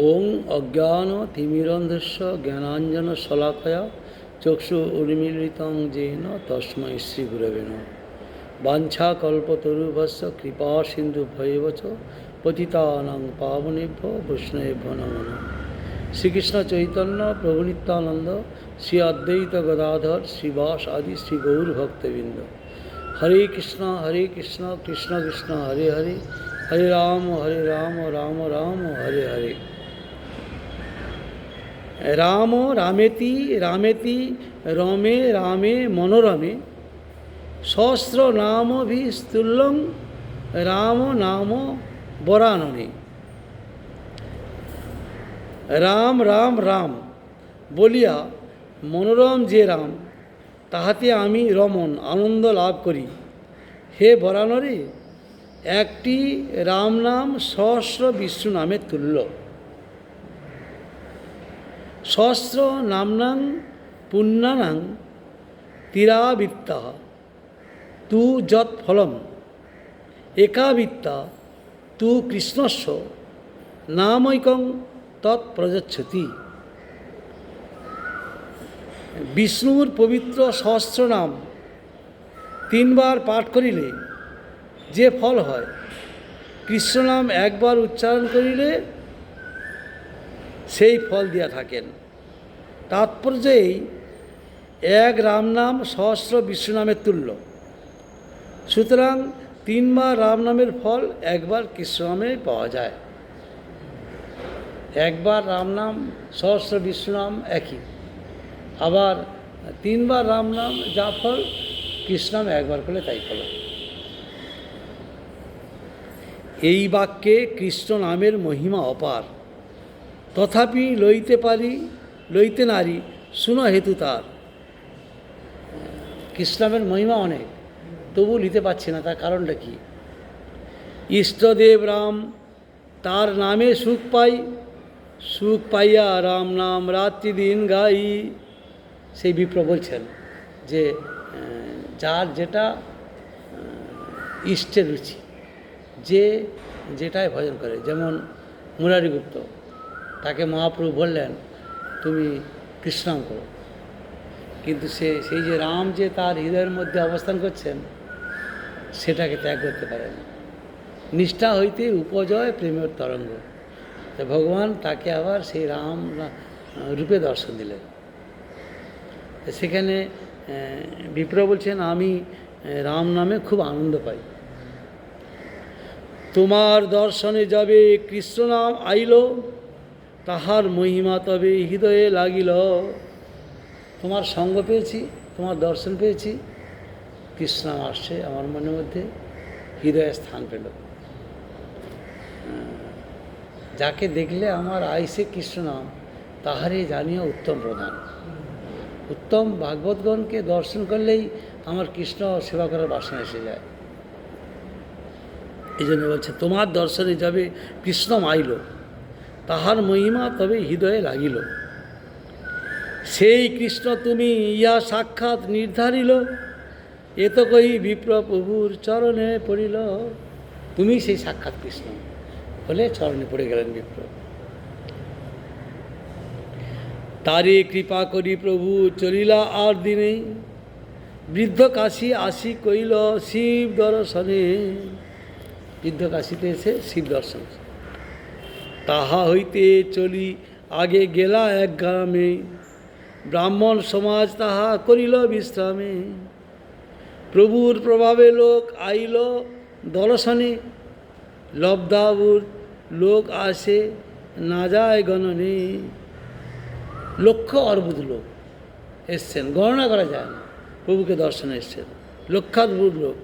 ওং অজ্ঞান তিমিরন্ধস্য জ্ঞানাঞ্জন শলাকয়া চক্ষু উন্মীলিতং যেন তস্मै শ্রী গুরবে নমঃ। বাঞ্ছাকল্পতরুভ্যশ্চ কৃপা সিন্ধুভ্যেব চ পতিতানাং পাবনেভ্যো বৈষ্ণবেভ্যো নমো নমঃ। শ্রীকৃষ্ণ চৈতন্য প্রভু নিত্যানন্দ শ্রী অদ্বৈত গদাধর শ্রীবাস আদি শ্রী গৌর ভক্তবৃন্দ। হরে কৃষ্ণ কৃষ্ণ কৃষ্ণ হরে হরে, হরে রাম রাম রাম হরে হরে। রাম রামেতি রামেতি রমে রামে মনোরমে সহস্র নামভিস্তুল্যং রাম নাম বরাননে। রাম রাম রাম বলিয়া মনোরম যে রাম, তাহাতে আমি রমণ আনন্দ লাভ করি। হে বরানরে, একটি রাম নাম সহস্র বিষ্ণু নামের তুল্য। সহস্র নামনাং পুণ্যানাং তিরাবিত্তা তু যৎ ফলম একাবিত্তা তু কৃষ্ণস্য নামৈকং তৎ প্রযচ্ছতি। বিষ্ণুর পবিত্র সহস্র নাম 3 বার পাঠ করিলে যে ফল হয়, কৃষ্ণ নাম একবার উচ্চারণ করিলে সেই ফল দিয়া থাকেন। তাৎপর্য এই, এক রাম নাম সহস্র বিষ্ণু নামের তুল্য। সুতরাং 3 বার রাম নামের ফল একবার কৃষ্ণ নামে পাওয়া যায়। একবার রাম নাম সহস্র বিষ্ণু নাম একই, আবার 3 বার রাম নাম যা ফল, কৃষ্ণ নাম একবার করলে তাই ফল। এই বাক্যে কৃষ্ণ নামের মহিমা অপার। তথাপি লইতে নারী শুন হেতু তার। কৃষ্ণ নামের মহিমা অনেক, তবু নিতে পারছি না, তার কারণটা কি? ইষ্টদেব রাম, তার নামে সুখ পাই, সুখ পাইয়া রাম নাম রাত্রি দিন গাই। সেই বিপ্র বলছেন যে যার যেটা ইষ্টের রুচি, যে যেটাই ভজন করে, যেমন মুরারিগুপ্ত, তাকে মহাপ্রভু বললেন তুমি কৃষ্ণাম করো, কিন্তু সেই যে রাম যে তার হৃদয়ের মধ্যে অবস্থান করছেন, সেটাকে ত্যাগ করতে পারে না। নিষ্ঠা হইতে উপজয় প্রেমের তরঙ্গ। তো ভগবান তাকে আবার সেই রাম রূপে দর্শন দিলেন। সেখানে বিপ্র বলছেন আমি রাম নামে খুব আনন্দ পাই। তোমার দর্শনে যাবে কৃষ্ণ নাম আইল, তাহার মহিমা তবে হৃদয়ে লাগিল। তোমার সঙ্গ পেয়েছি, তোমার দর্শন পেয়েছি, কৃষ্ণ নাম আসছে আমার মনের মধ্যে, হৃদয়ে স্থান পেল। যাকে দেখলে আমার আইসে কৃষ্ণ নাম, তাহারে জানিয়া উত্তম প্রধান। উত্তম ভাগবতগণকে দর্শন করলেই আমার কৃষ্ণ সেবা করার বাসনা এসে যায়। এই জন্য বলছে তোমার দর্শনে যাবে কৃষ্ণ আইল, তাহার মহিমা তবে হৃদয়ে লাগিল। সেই কৃষ্ণ তুমি ইয়া সাক্ষাৎ নির্ধারিল, এ তো কই বিপ্র প্রভুর চরণে পড়িল। তুমি সেই সাক্ষাৎ কৃষ্ণ বলে চরণে পড়ে গেলেন বিপ্র। তারে কৃপা করি প্রভু চলিলা আর দিনে, বৃদ্ধ কাশী আসি কইল শিব দর্শনে। বৃদ্ধ কাশীতে এসে শিব দর্শন। তাহা হইতে চলি আগে গেলা এক গ্রামে, ব্রাহ্মণ সমাজ তাহা করিল বিশ্রামে। প্রভুর প্রভাবে লোক আইল দর্শনে, লব্ধাবুর লোক আসে না যায় গণনে। লক্ষ অর্বুদ লোক এসছেন, গণনা করা যায় না, প্রভুকে দর্শনে এসছেন লক্ষাদ্ভুত লোক।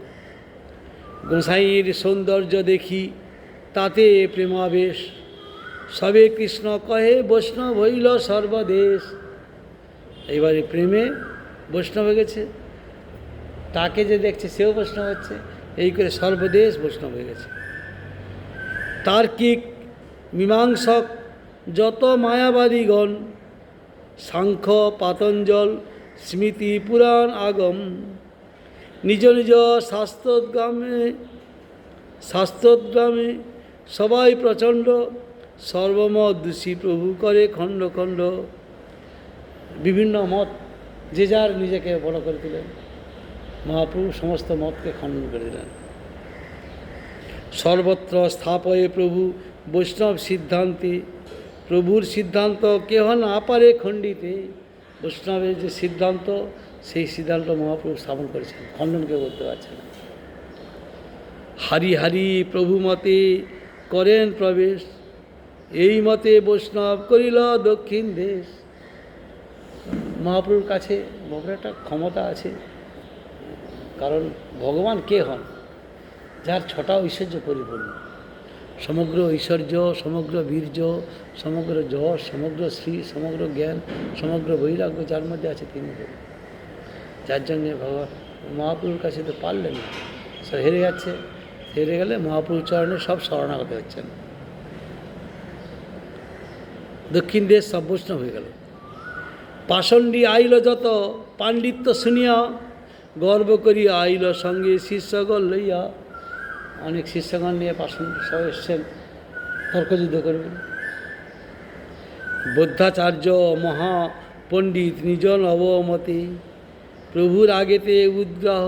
গোসাইয়ের সৌন্দর্য দেখি তাতে প্রেমাবেশ, সবে কৃষ্ণ কহে বৈষ্ণব হইল সর্বদেশ। এইবারে প্রেমে বৈষ্ণব হয়ে গেছে, তাকে যে দেখছে সেও বৈষ্ণব হচ্ছে, এই করে সর্বদেশ বৈষ্ণব হয়ে গেছে। তার্কিক মীমাংসক যত মায়াবাদীগণ, সাংখ্য পাতঞ্জল স্মৃতি পুরাণ আগম। নিজ নিজ শাস্ত্রোদ্গ্রামে সবাই প্রচণ্ড সর্বমত দোষী প্রভু করে খণ্ড খণ্ড। বিভিন্ন মত, যে যার নিজেকে বড় করে দিলেন। মহাপ্রভু সমস্ত মতকে খণ্ডন করে দিলেন। সর্বত্র স্থাপয়ে প্রভু বৈষ্ণব সিদ্ধান্তে। প্রভুর সিদ্ধান্ত কেহ না পারে খণ্ডিতে। বৈষ্ণবের যে সিদ্ধান্ত, সেই সিদ্ধান্ত মহাপ্রভু স্থাপন করেছেন, খণ্ডন কেউ করতে পারছে না। হারি হারি প্রভু মতে করেন প্রবেশ, এই মতে বৈষ্ণব করিল দক্ষিণ দেশ। মহাপ্রভুর কাছে বহু একটা ক্ষমতা আছে, কারণ ভগবান কে হন? যার ছটা ঐশ্বর্য পরিপূর্ণ। সমগ্র ঐশ্বর্য, সমগ্র বীর্য, সমগ্র যশ, সমগ্র শ্রী, সমগ্র জ্ঞান, সমগ্র বৈরাগ্য যার মধ্যে আছে তিনি প্রভু। যার জন্যে ভগবান মহাপ্রভুর কাছে তো পারলেন না, সব হেরে যাচ্ছে। হেরে গেলে মহাপ্রভুর চরণে সব শরণাগত হচ্ছেন। দক্ষিণ দেশ সব বৈষ্ণব হয়ে গেল। পাষণ্ডী আইল যত পাণ্ডিত্য শুনিয়া, গর্ব করি আইল সঙ্গে শিষ্যগণ লইয়া। অনেক শিষ্যগণ নিয়ে পাষণ্ড সব এসছেন তর্কযুদ্ধ করবেন। বৌদ্ধাচার্য মহা পণ্ডিত নিজ নবমতে, প্রভুর আগেতে উদ্গ্রহ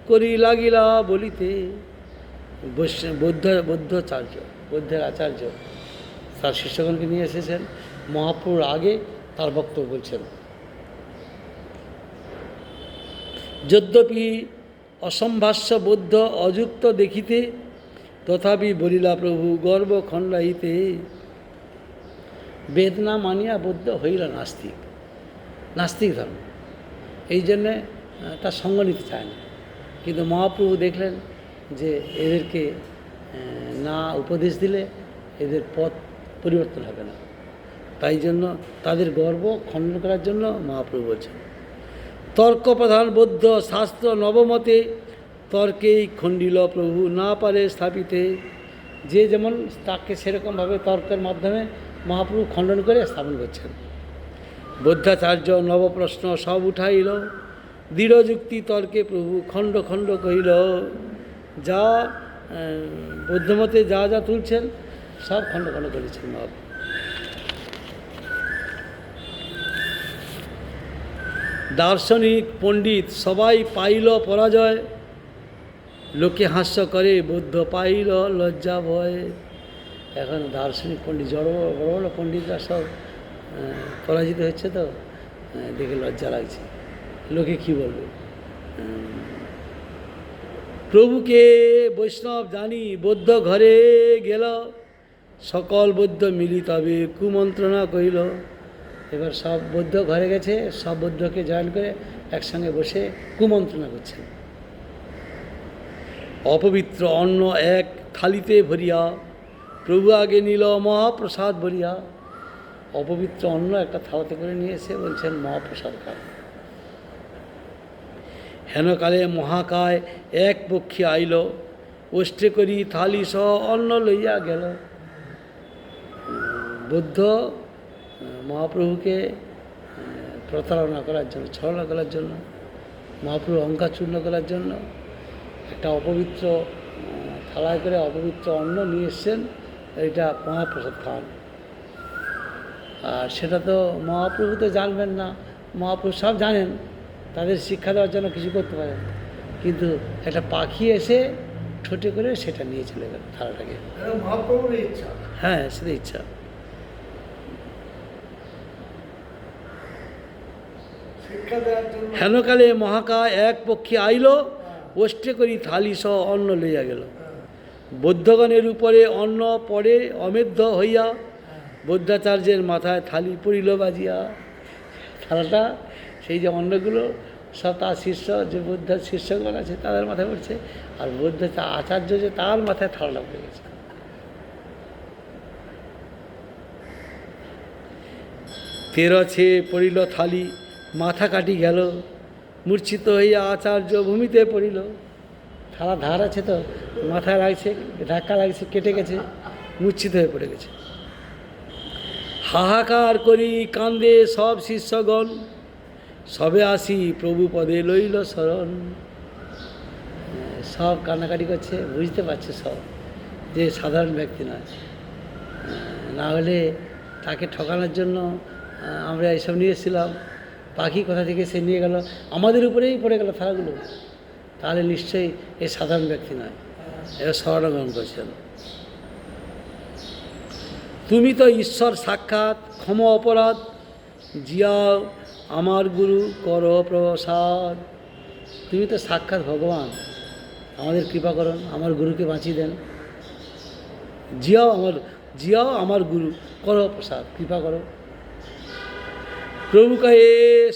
করি লাগিলা বলিতে। বৌদ্ধাচার্য, বৌদ্ধের আচার্য তার শিষ্যগণকে নিয়ে এসেছেন, মহাপ্রভুর আগে তার বক্তব্য বলছেন। যদ্যপি অসম্ভাষ্য বৌদ্ধ অযুক্ত দেখিতে, তথাপি বলিলা প্রভু গর্ব খণ্ডাইতে। বেদ না মানিয়া বৌদ্ধ হইল নাস্তিক, নাস্তিক ধর্ম। এই জন্যে তার সঙ্গ নিতে চায় না। কিন্তু মহাপ্রভু দেখলেন যে এদেরকে না উপদেশ দিলে এদের পথ পরিবর্তন হবে না, তাই জন্য তাদের গর্ব খণ্ডন করার জন্য মহাপ্রভু বলছেন। তর্ক প্রধান বৌদ্ধ শাস্ত্র নবমতে, তর্কেই খণ্ডিল প্রভু না পারে স্থাপিতে। যে যেমন তাকে সেরকমভাবে তর্কের মাধ্যমে মহাপ্রভু খণ্ডন করে স্থাপন করছেন। বৌদ্ধাচার্য নবপ্রশ্ন সব উঠাইল, দৃঢ় যুক্তি তর্কে প্রভু খণ্ড খণ্ড কহিল। যা বৌদ্ধমতে যা যা তুলছেন সব খণ্ড খণ্ড করেছেন মহাপ্রভু। দার্শনিক পণ্ডিত সবাই পাইল পরাজয়, লোকে হাস্য করে বৌদ্ধ পাইল লজ্জা ভয়। এখন দার্শনিক পণ্ডিত বড় বড় পণ্ডিতরা সব পরাজিত হচ্ছে, তো দেখে লজ্জা লাগছে, লোকে কি বলবে। প্রভুকে বৈষ্ণব জানি বৌদ্ধ ঘরে গেল, সকল বৌদ্ধ মিলি তবে কুমন্ত্রণা কইল। এবার সব বৌদ্ধ ঘরে গেছে, সব বৌদ্ধকে জয়েন করে একসঙ্গে বসে কুমন্ত্রণা করছেন। অপবিত্র অন্ন এক থালিতে ভরিয়া, প্রভু আগে নিল মহাপ্রসাদ ভরিয়া। অপবিত্র অন্ন একটা থালাতে করে নিয়ে এসে বলছেন মহাপ্রসাদ খাও। হেনকালে মহাকায় এক পক্ষী আইল, ওষ্ঠে করি থালি সহ অন্ন লইয়া গেল। বৌদ্ধ মহাপ্রভুকে প্রতারণা করার জন্য, ছলনা করার জন্য, মহাপ্রভু অহংকার চূর্ণ করার জন্য একটা অপবিত্র থালায় করে অপবিত্র অন্ন নিয়ে এসছেন, এটা মহাপ্রসাদ খান। আর সেটা তো মহাপ্রভু তো জানবেন না, মহাপ্রভু সব জানেন, তাদের শিক্ষা দেওয়ার জন্য কিছু করতে পারেন, কিন্তু একটা পাখি এসে ঠোঁটে করে সেটা নিয়ে চলে গেল থালাটাকে। মহাপ্রভুর ইচ্ছা। হ্যাঁ, সেটা ইচ্ছা। হেনকালে মহাকায় এক পক্ষী আইল, ওষ্ঠে করি থালি সহ অন্ন লইয়া গেল। বৌদ্ধগণের উপরে অন্ন পড়ে অমেধ্য হইয়া, বৌদ্ধাচার্যের মাথায় থালি পড়িল বাজিয়া। থালাটা সেই যে অন্নগুলো সব তার শিষ্য, যে বৌদ্ধের শিষ্যগণ আছে তাদের মাথায় পড়ছে, আর বৌদ্ধ আচার্য যে তার মাথায় থালাটা পড়ে গেছে। তেরছে পড়িল থালি, মাথা কাটি গেল, মূর্ছিত হইয়া আচার্য ভূমিতে পড়িল। থালা ধার আছে তো, মাথায় লাগছে, ধাক্কা লাগছে, কেটে গেছে, মূর্ছিত হয়ে পড়ে গেছে। হাহাকার করি কান্দে সব শিষ্যগণ, সবে আসি প্রভু পদে লইল শরণ। সব কান্নাকাটি করছে, বুঝতে পারছে সব যে সাধারণ ব্যক্তি নয়, না হলে তাকে ঠকানোর জন্য আমরা এইসব নিয়ে এসেছিলাম। পাখি কোথা থেকে সে নিয়ে গেল, আমাদের উপরেই পড়ে গেল থালাগুলো, তাহলে নিশ্চয়ই এ সাধারণ ব্যক্তি নয়, এরা শরণাগমন করছেন। তুমি তো ঈশ্বর সাক্ষাৎ, ক্ষম অপরাধ জিয়াও আমার গুরু কর প্রসাদ। তুমি তো সাক্ষাৎ ভগবান, আমাদের কৃপা করুন, আমার গুরুকে বাঁচিয়ে দেন। জিয়াও আমার গুরু কর প্রসাদ, কৃপা করো। প্রভু কহে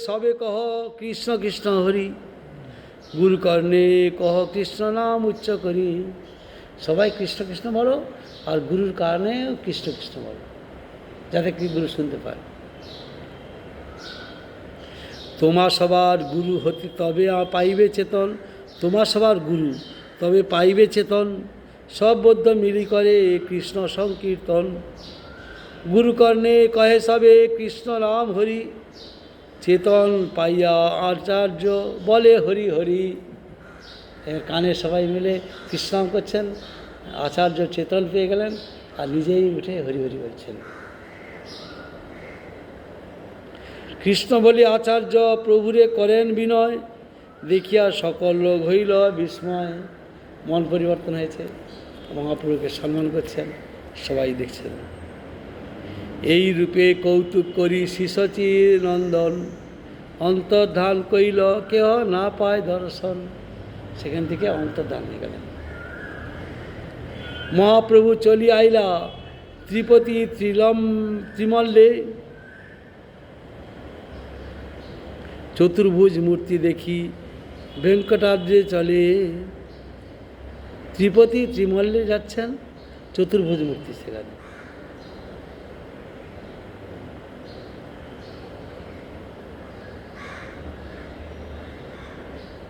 সবে কহ কৃষ্ণ কৃষ্ণ হরি, গুরু কর্ণে কহ কৃষ্ণ নাম উচ্চ করি। সবাই কৃষ্ণ কৃষ্ণ বলো, আর গুরুর কারণে কৃষ্ণ কৃষ্ণ বলো, যাতে কি গুরু শুনতে পায়। তোমার সবার গুরু হতে তবে পাইবে চেতন, তোমার সবার গুরু তবে পাইবে চেতন। সব বৌদ্ধ মিলি করে কৃষ্ণ সংকীর্তন, গুরু কর্ণে কহে সবে কৃষ্ণ নাম হরি। চেতন পাইয়া আচার্য বলে হরি হরি। কানে সবাই মিলে কৃষ্ণনাম করছেন, আচার্য চেতন পেয়ে গেলেন আর নিজেই উঠে হরি হরি বলছেন। কৃষ্ণ বলি আচার্য প্রভুরে করেন বিনয়, দেখিয়া সকল লোক হইল বিস্ময়। মন পরিবর্তন হয়েছে, মহাপ্রভুকে সম্মান করছেন, সবাই দেখছেন। এই রূপে কৌতুক করি শিশচির নন্দন, অন্তর্ধান কইল কেহ না পায় দর্শন। সেখান থেকে অন্তর্ধান হয়ে গেলেন। মহাপ্রভু চলি আইলা ত্রিপতি ত্রিমল্লে, চতুর্ভুজ মূর্তি দেখি ভেঙ্কটাদ্রে চলে। ত্রিপতি ত্রিমল্লে যাচ্ছেন, চতুর্ভুজ মূর্তি সেখানে।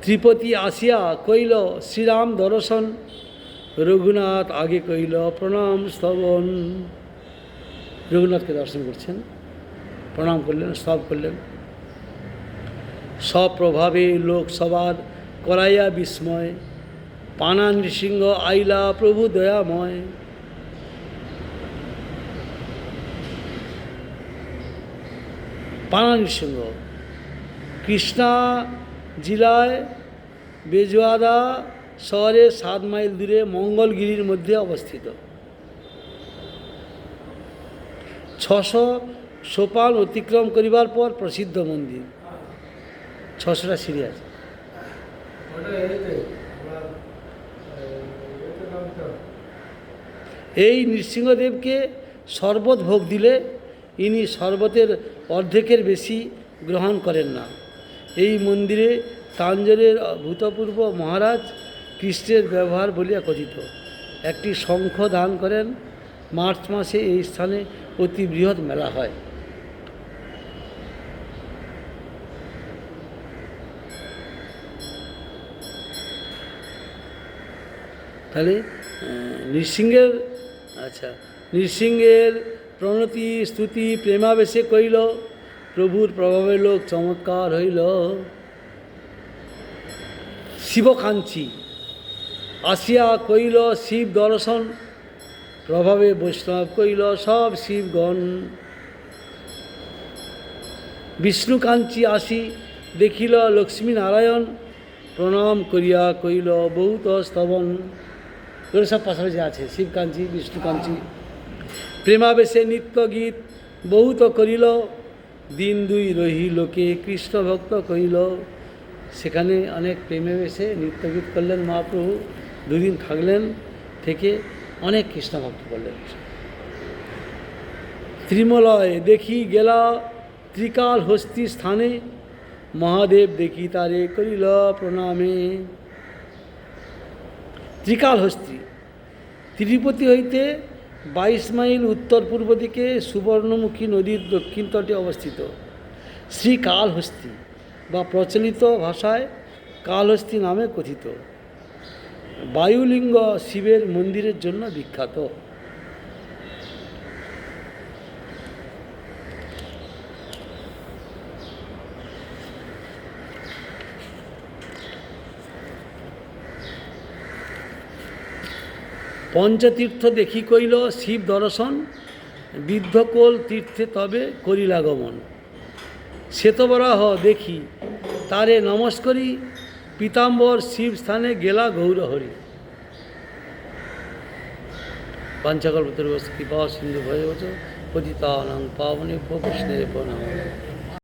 ত্রিপতি আসিয়া কইল শ্রীরাম দর্শন, রঘুনাথ আগে কইল প্রণাম স্তবন। রঘুনাথকে দর্শন করছেন, প্রণাম করলেন, স্তব করলেন। সপ্রভাবে লোক সবার করাইয়া বিস্ময়, পানা নৃসিংহ আইলা প্রভু দয়াময়। পানা নৃসিংহ কৃষ্ণা জেলায় বেজওয়াদা শহরে 7 মাইল দূরে মঙ্গলগিরির মধ্যে অবস্থিত। 600 সোপান অতিক্রম করিবার পর প্রসিদ্ধ মন্দির। 600টা সিঁড়ি আছে। এই নৃসিংহদেবকে শরবত ভোগ দিলে ইনি শরবতের অর্ধেকের বেশি গ্রহণ করেন না। এই মন্দিরে তাঞ্জোরের ভূতপূর্ব মহারাজ কৃষ্ণের ব্যবহার বলিয়া কথিত। একটি শঙ্খ দান করেন। মার্চ মাসে এই স্থানে অতি বৃহৎ মেলা হয়। তাহলে নৃসিংহের প্রণতি স্তুতি প্রেমাবেশে কইল, প্রভুর প্রভাবে লোক চমৎকার হইল। শিবকাঞ্চি আসিয়া কইল শিব দর্শন, প্রভাবে বৈষ্ণব কইল সব শিবগণ। বিষ্ণুকাঞ্চি আসি দেখিল লক্ষ্মী নারায়ণ, প্রণাম করিয়া কইল বহুত স্তবন। এগুলো সব পাশাপাশি আছে, শিবকাঞ্চি বিষ্ণুকাঞ্চি। প্রেমাবেশে নিত্য গীত বহুত করিল, দিন দুই রহি লোকে কৃষ্ণ ভক্ত কইল। সেখানে অনেক প্রেমাবেশে নৃত্যগীত করলেন মহাপ্রভু, 2 দিন থাকলেন, থেকে অনেক কৃষ্ণ ভক্ত করলেন। ত্রিমলয় দেখি গেলা ত্রিকাল হস্তি স্থানে, মহাদেব দেখি তারে করিল প্রণামে। ত্রিকাল হস্তি তিরুপতি হইতে 22 মাইল উত্তর পূর্ব দিকে সুবর্ণমুখী নদীর দক্ষিণ তটে অবস্থিত। শ্রীকালহস্তি বা প্রচলিত ভাষায় কালহস্তি নামে কথিত। বায়ুলিঙ্গ শিবের মন্দিরের জন্য বিখ্যাত। পঞ্চতীর্থ দেখি কইল শিব দর্শন, বিদ্ধকোল তীর্থে তবে করিলাগমন। শ্বেতবরাহ দেখি তারে নমস্করি, পীতাম্বর শিব স্থানে গেলা গৌরহরি। বাঞ্ছাকল্পতরুশ্চ কৃপা সিন্ধু ভয়বচ পতিতানাং পাবনেভ্যো বৈষ্ণবেভ্যো নমঃ।